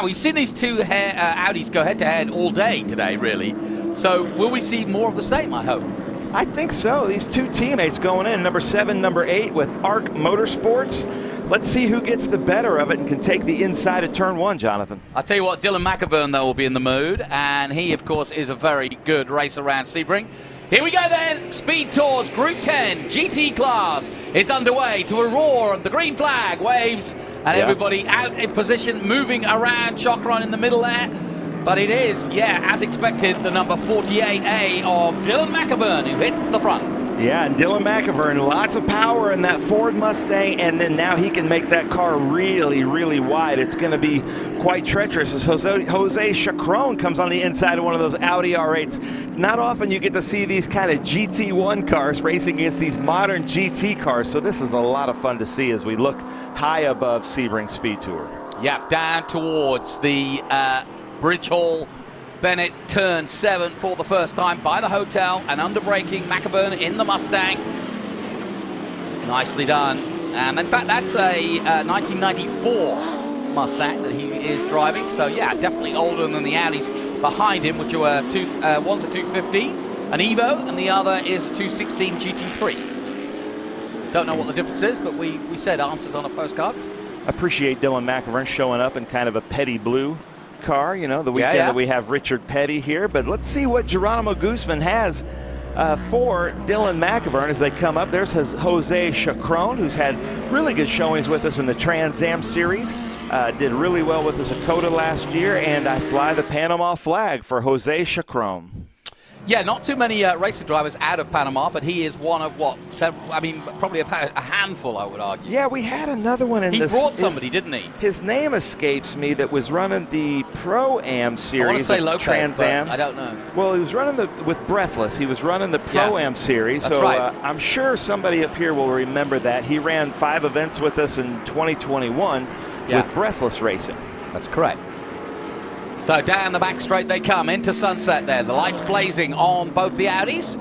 We've seen these two Audis go head-to-head all day today, really. So will we see more of the same, I hope? I think so. These two teammates going in, number 7, number 8 with ARC Motorsports. Let's see who gets the better of it and can take the inside of turn 1, Jonathan. I'll tell you what, Dylan McAvern, though, will be in the mood. And he, of course, is a very good racer around Sebring. Here we go then, Speed Tours Group 10 GT class is underway to a roar, and the green flag waves, and everybody out in position, moving around Chokron in the middle there. But it is, as expected, the number 48A of Dylan McAvern who hits the front. Yeah, and Dylan McAvern, lots of power in that Ford Mustang, and then now he can make that car really, really wide. It's going to be quite treacherous as Jose Chacron comes on the inside of one of those Audi R8s. It's not often you get to see these kind of GT1 cars racing against these modern GT cars, so this is a lot of fun to see as we look high above Sebring Speed Tour. Yeah, down towards the Bridge Hall. Bennett turn 7 for the first time by the hotel, and under braking, McAvern in the Mustang. Nicely done. And in fact, that's a 1994 Mustang that he is driving. So yeah, definitely older than the Audis behind him, which were one's a 215, an Evo, and the other is a 216 GT3. Don't know what the difference is, but we said answers on a postcard. Appreciate Dylan McAvern showing up in kind of a Petty blue car, you know, the weekend that we have Richard Petty here. But let's see what Geronimo Guzman has for Dylan McAvern as they come up. There's Jose Chacron, who's had really good showings with us in the Trans Am Series. Did really well with the Dakota last year, and I fly the Panama flag for Jose Chacron. Yeah, not too many racer drivers out of Panama, but he is one of what, several, I mean, probably a handful, I would argue. Yeah, we had another one in this. He brought somebody, didn't he? His name escapes me, that was running the Pro-Am series. I want to say Lopez, Trans Am. I don't know. Well, he was running with Breathless. He was running the Pro-Am series. That's so right. I'm sure somebody up here will remember that. He ran 5 events with us in 2021 with Breathless Racing. That's correct. So down the back straight they come into Sunset there. The lights blazing on both the Audis.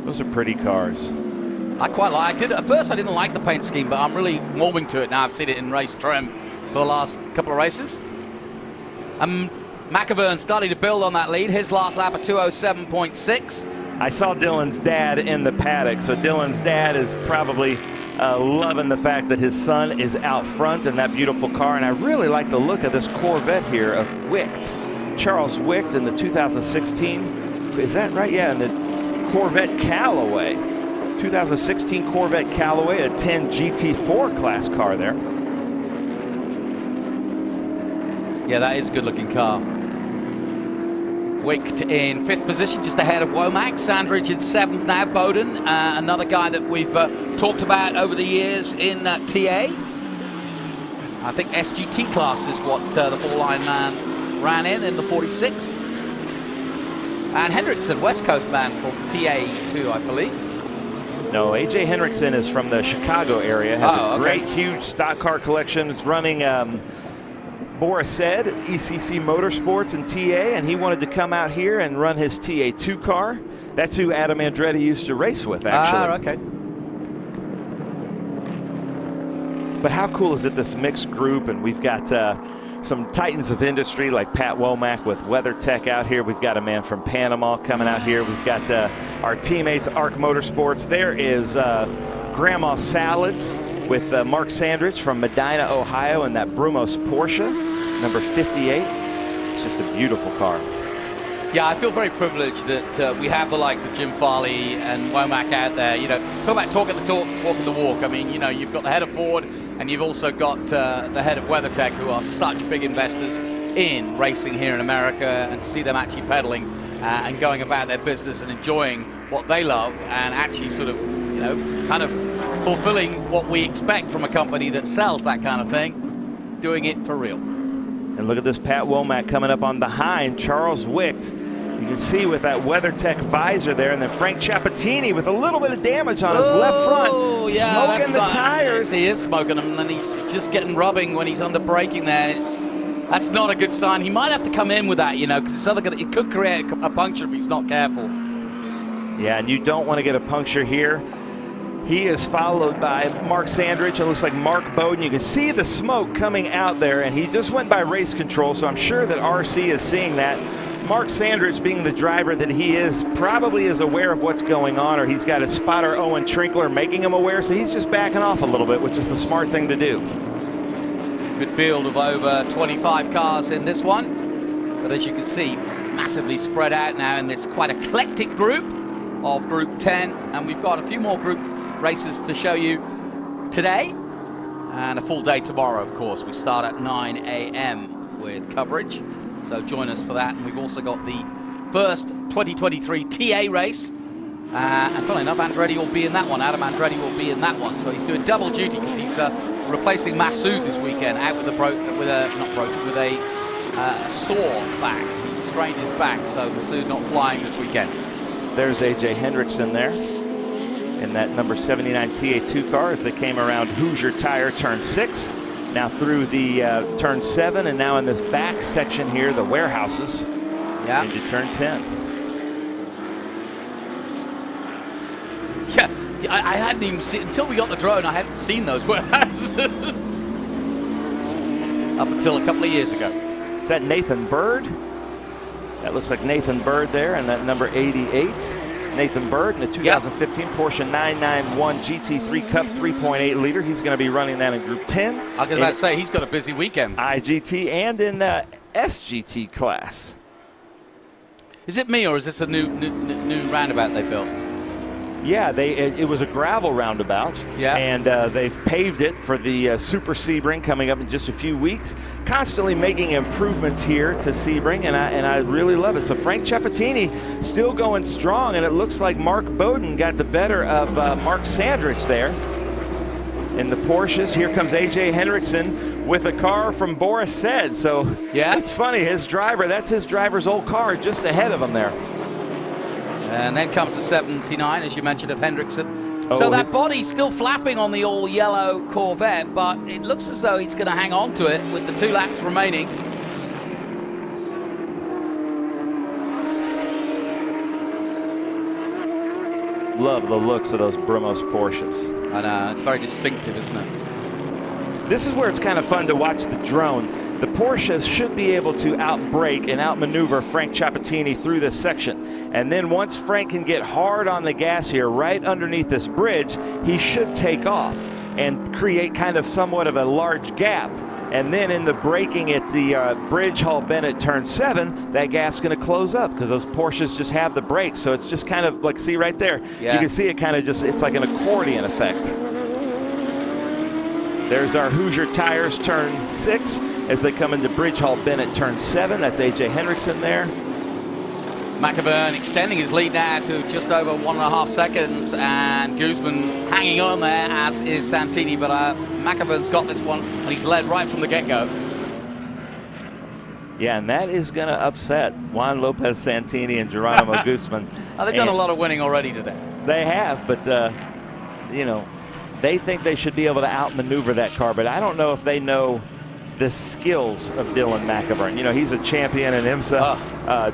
Those are pretty cars. I quite like it. At first I didn't like the paint scheme, but I'm really warming to it now. I've seen it in race trim for the last couple of races. McAvern starting to build on that lead. His last lap at 207.6. I saw Dylan's dad in the paddock, so Dylan's dad is probably loving the fact that his son is out front in that beautiful car. And I really like the look of this Corvette here of Wicht. Charles Wicht in the 2016, is that right? Yeah, in the Corvette Callaway. 2016 Corvette Callaway, a 10 GT4 class car there. Yeah, that is a good looking car. Wicht in 5th position, just ahead of Womack. Sandridge in 7th now. Bowden, another guy that we've talked about over the years in TA. I think SGT class is what the four-line man ran in the 46. And Hendrickson, West Coast man from TA2, I believe. No, AJ Hendrickson is from the Chicago area. Has a great, huge stock car collection. It's running Boris said ECC Motorsports and TA, and he wanted to come out here and run his TA2 car. That's who Adam Andretti used to race with, actually. Okay. But how cool is it, this mixed group? And we've got some titans of industry like Pat Womack with WeatherTech out here. We've got a man from Panama coming out here. We've got our teammates, ARC Motorsports. There is Grandma Salads with Mark Sandridge from Medina, Ohio, in that Brumos Porsche, number 58. It's just a beautiful car. Yeah, I feel very privileged that we have the likes of Jim Farley and Womack out there. You know, talk about talking the talk, walking the walk. I mean, you know, you've got the head of Ford, and you've also got the head of WeatherTech, who are such big investors in racing here in America, and to see them actually pedaling and going about their business and enjoying what they love, and actually sort of, you know, kind of fulfilling what we expect from a company that sells that kind of thing, doing it for real. And look at this Pat Womack coming up on behind Charles Wicht. You can see with that WeatherTech visor there, and then Frank Ciappatini with a little bit of damage on his left front, smoking the tires. He is smoking them, and then he's just getting rubbing when he's under braking there. That's not a good sign. He might have to come in with that, you know, because it could create a puncture if he's not careful. Yeah, and you don't want to get a puncture here. He is followed by Mark Sandrich. It looks like Mark Bowden. You can see the smoke coming out there, and he just went by race control, so I'm sure that RC is seeing that. Mark Sandrich, being the driver that he is, probably is aware of what's going on, or he's got his spotter Owen Trinkler making him aware, so he's just backing off a little bit, which is the smart thing to do. Good field of over 25 cars in this one, but as you can see, massively spread out now in this quite eclectic group of Group 10, and we've got a few more group races to show you today and a full day tomorrow. Of course, we start at 9 a.m. with coverage, so join us for that. And we've also got the first 2023 TA race, and funnily enough, Andretti will be in that one. Adam Andretti will be in that one, so he's doing double duty because he's replacing Masood this weekend, out with a sore back. He strained his back, so Masood not flying this weekend. There's AJ Hendrickson there in that number 79 TA2 car as they came around Hoosier Tire turn 6, now through the turn 7, and now in this back section here, the warehouses, into turn 10. Yeah, I hadn't even seen, until we got the drone, I hadn't seen those warehouses up until a couple of years ago. Is that Nathan Bird? That looks like Nathan Bird there, and that number 88. Nathan Bird in the 2015 Porsche 991 GT3 Cup 3.8 liter. He's going to be running that in Group 10. I was going to say, he's got a busy weekend. IGT and in the SGT class. Is it me, or is this a new roundabout they built? Yeah, it was a gravel roundabout, and they've paved it for the Super Sebring coming up in just a few weeks. Constantly making improvements here to Sebring, and I really love it. So Frank Ciappatini still going strong, and it looks like Mark Bowden got the better of Mark Sandrich there in the Porsches. Here comes AJ Hendrickson with a car from Boris Said. So it's funny, his driver, that's his driver's old car just ahead of him there. And then comes the 79, as you mentioned, of Hendrickson. So that body's still flapping on the all-yellow Corvette, but it looks as though he's going to hang on to it with the 2 laps remaining. Love the looks of those Brumos Porsches. I know, it's very distinctive, isn't it? This is where it's kind of fun to watch the drone. The Porsches should be able to outbrake and outmaneuver Frank Ciappatini through this section. And then once Frank can get hard on the gas here, right underneath this bridge, he should take off and create kind of somewhat of a large gap. And then in the braking at the Bridge Hall Bennett turn 7, that gap's going to close up because those Porsches just have the brakes. So it's just kind of like, see right there, you can see it kind of just, it's like an accordion effect. There's our Hoosier Tires turn 6 as they come into Bridge Hall Bennett turn 7. That's AJ Hendrickson there. McEvern extending his lead now to just over 1.5 seconds, and Guzman hanging on there, as is Santini, but McEvern's got this one, and he's led right from the get-go. Yeah, and that is going to upset Juan Lopez Santini and Geronimo Guzman. They've done a lot of winning already today. They have, but, you know, they think they should be able to outmaneuver that car, but I don't know if they know the skills of Dylan McEvern. You know, he's a champion in IMSA,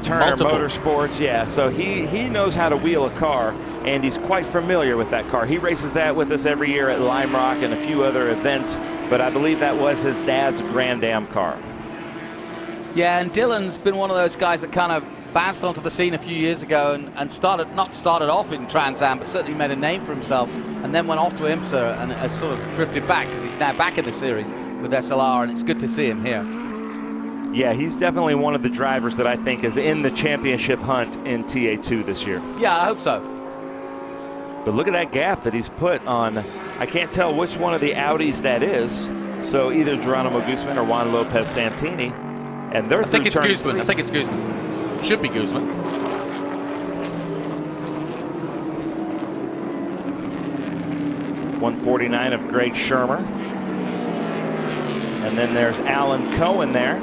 Turner Motorsports. Yeah, so he knows how to wheel a car, and he's quite familiar with that car. He races that with us every year at Lime Rock and a few other events, but I believe that was his dad's Grand Am car. Yeah, and Dylan's been one of those guys that kind of bounced onto the scene a few years ago and started off in Trans Am, but certainly made a name for himself, and then went off to IMSA and has sort of drifted back because he's now back in the series with SLR, and it's good to see him here. Yeah, he's definitely one of the drivers that I think is in the championship hunt in TA2 this year. Yeah, I hope so. But look at that gap that he's put on. I can't tell which one of the Audis that is. So either Geronimo Guzman or Juan Lopez Santini. And they're through turn 3. I think it's Guzman. Should be Guzman. .149 of Greg Shermer. And then there's Alan Cohen there.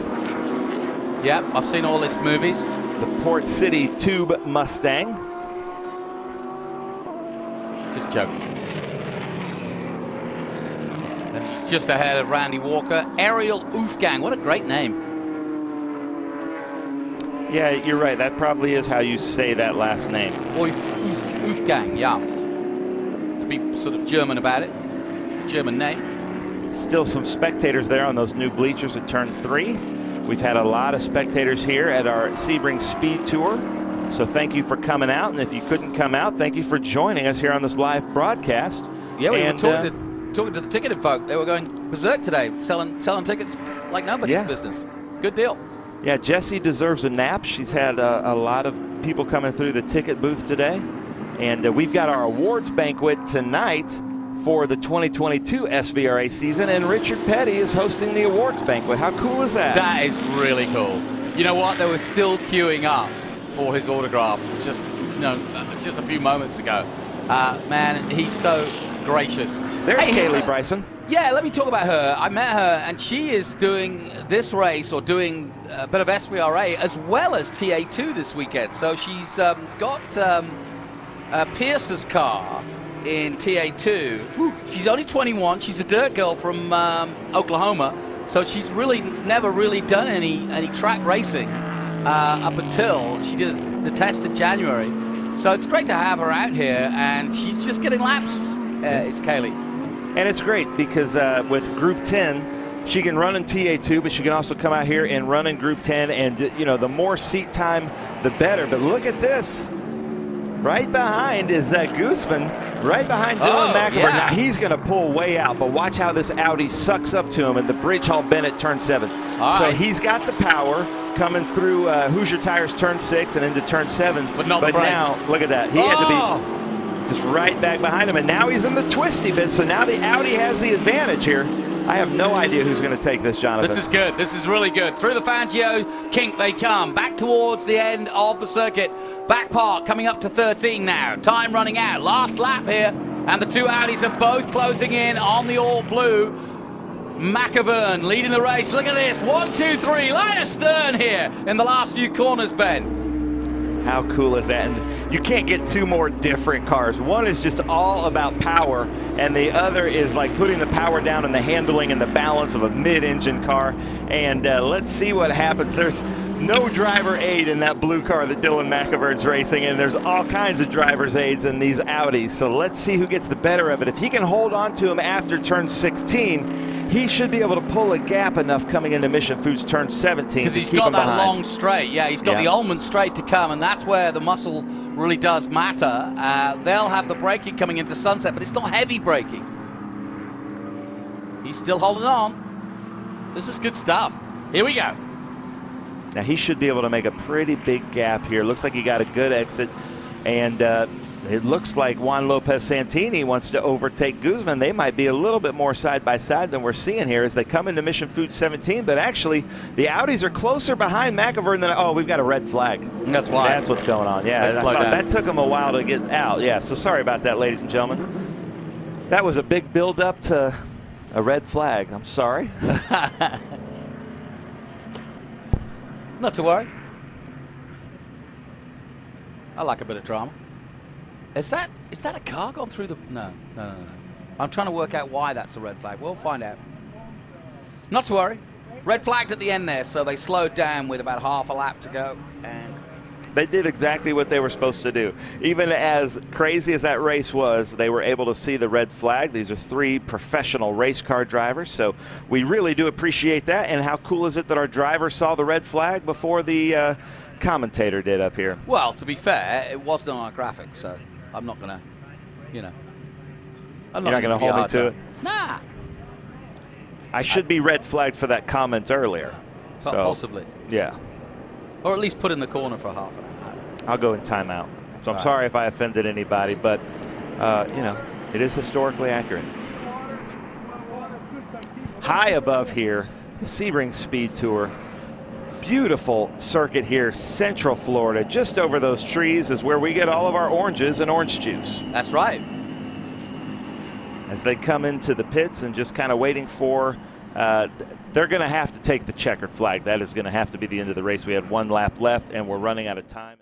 Yep, I've seen all his movies. The Port City Tube Mustang. Just joking. And he's just ahead of Randy Walker. Ariel Wolfgang, what a great name. Yeah, you're right. That probably is how you say that last name. Wolfgang, yeah. be sort of German about it. It's a German name. Still some spectators there on those new bleachers at turn 3. We've had a lot of spectators here at our Sebring Speed Tour. So thank you for coming out. And if you couldn't come out, thank you for joining us here on this live broadcast. Yeah, we were talking to the ticketed folk. They were going berserk today, selling tickets like nobody's business. Good deal. Yeah, Jessie deserves a nap. She's had a lot of people coming through the ticket booth today. And we've got our awards banquet tonight for the 2022 SVRA season, and Richard Petty is hosting the awards banquet. How cool is that? That is really cool. You know what? They were still queuing up for his autograph just a few moments ago. Man, he's so gracious. There's Kaylee Bryson. Yeah, let me talk about her. I met her, and she is doing this race, or doing a bit of SVRA, as well as TA2 this weekend. So she's got Pierce's car in TA2. Woo. She's only 21. She's a dirt girl from Oklahoma, so she's really never really done any track racing up until she did the test in January. So it's great to have her out here, and she's just getting laps. It's Kaylee. And it's great because with Group 10, she can run in TA2, but she can also come out here and run in Group 10. And, you know, the more seat time, the better. But look at this. Right behind is Guzman, right behind Dylan McAvoy. Yeah. Now, he's going to pull way out, but watch how this Audi sucks up to him in the Bridge Hall Bennett turn 7. So he's got the power coming through Hoosier Tires turn 6 and into turn 7. But now, look at that. He had to be just right back behind him, and now he's in the twisty bit, so now the Audi has the advantage here. I have no idea who's going to take this, Jonathan. This is good. This is really good. Through the Fangio kink they come. Back towards the end of the circuit. Back park coming up to 13 now. Time running out. Last lap here. And the two Audis are both closing in on the all blue. McAvern leading the race. Look at this. 1, 2, 3. Line astern here in the last few corners, Ben. How cool is that? And you can't get two more different cars. One is just all about power, and the other is like putting the power down and the handling and the balance of a mid-engine car. And let's see what happens. There's no driver aid in that blue car that Dylan McAvern's racing, and there's all kinds of driver's aids in these Audis. So let's see who gets the better of it. If he can hold on to him after turn 16, he should be able to pull a gap enough coming into Mission Foods turn 17 because he's got that long straight. Yeah, he's got the Ullman straight to come, and that's where the muscle really does matter. They'll have the braking coming into Sunset, but it's not heavy braking. He's still holding on. This is good stuff. Here we go. Now he should be able to make a pretty big gap here. Looks like he got a good exit, and it looks like Juan Lopez Santini wants to overtake Guzman. They might be a little bit more side by side than we're seeing here as they come into Mission Foods 17. But actually, the Audis are closer behind McAvern than. Oh, we've got a red flag. That's why. That's what's going on. Yeah, and I thought that took them a while to get out. Yeah, so sorry about that, ladies and gentlemen. That was a big build-up to a red flag. I'm sorry. Not to worry. I like a bit of drama. Is that a car gone through the... No. I'm trying to work out why that's a red flag. We'll find out. Not to worry. Red flagged at the end there, so they slowed down with about half a lap to go. And they did exactly what they were supposed to do. Even as crazy as that race was, they were able to see the red flag. These are 3 professional race car drivers, so we really do appreciate that. And how cool is it that our driver saw the red flag before the commentator did up here? Well, to be fair, it wasn't on our graphic, so I'm not going to, I'm not going to hold me to it? Nah. I should be red flagged for that comment earlier. So, possibly. Yeah. Or at least put in the corner for half an hour. I'll go in timeout. So I'm sorry if I offended anybody, but, it is historically accurate. High above here, the Sebring Speed Tour. Beautiful circuit here, Central Florida. Just over those trees is where we get all of our oranges and orange juice. That's right. As they come into the pits and just kind of waiting for, they're going to have to take the checkered flag. That is going to have to be the end of the race. We had 1 lap left, and we're running out of time.